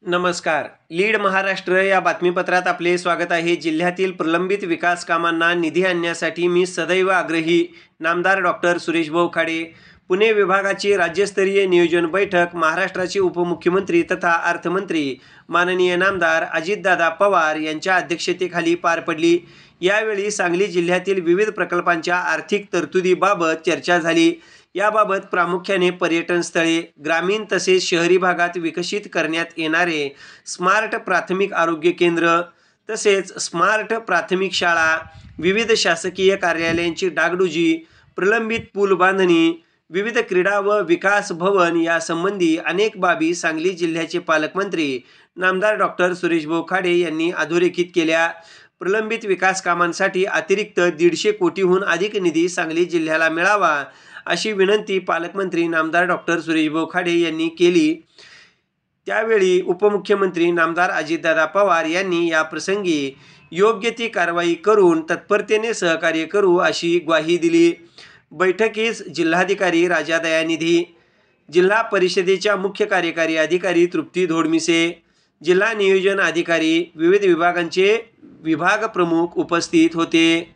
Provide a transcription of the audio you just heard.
नमस्कार. लीड महाराष्ट्र या बातमीपत्रात आपले स्वागत आहे. जिल्ह्यातील प्रलंबित विकास कामांना निधी आणण्यासाठी मी सदैव आग्रही. नामदार डॉक्टर सुरेशभाऊ खाडे. पुणे विभागाची राज्यस्तरीय नियोजन बैठक महाराष्ट्राचे उपमुख्यमंत्री तथा अर्थमंत्री माननीय नामदार अजितदादा पवार यांच्या अध्यक्षतेखाली पार पडली. यावेळी सांगली जिल्ह्यातील विविध प्रकल्पांच्या आर्थिक तरतुदीबाबत चर्चा झाली. याबाबत प्रामुख्याने पर्यटन स्थळे, ग्रामीण तसेच शहरी भागात विकसित करण्यात येणारे स्मार्ट प्राथमिक आरोग्य केंद्र तसेच स्मार्ट प्राथमिक शाळा, विविध शासकीय कार्यालयांची डागडुजी, प्रलंबित पूल बांधणी, विविध क्रीडा व विकास भवन यासंबंधी अनेक बाबी सांगली जिल्ह्याचे पालकमंत्री नामदार डॉक्टर सुरेशभाऊ खाडे यांनी अधोरेखित केल्या. प्रलंबित विकास कामांसाठी अतिरिक्त 150 कोटीहून अधिक निधी सांगली जिल्ह्याला मिळावा अशी विनंती पालकमंत्री नामदार डॉक्टर सुरेशभाऊ खाडे यांनी केली. त्यावेळी उपमुख्यमंत्री नामदार अजितदादा पवार यांनी या प्रसंगी योग्य ती कारवाई करून तत्परतेने सहकार्य करू अशी ग्वाही दिली. बैठकीस जिल्हाधिकारी राजा दयानिधी, जिल्हा परिषदेच्या मुख्य कार्यकारी अधिकारी तृप्ती धोडमिसे, जिल्हा नियोजन अधिकारी, विविध विभागांचे विभाग प्रमुख उपस्थित होते.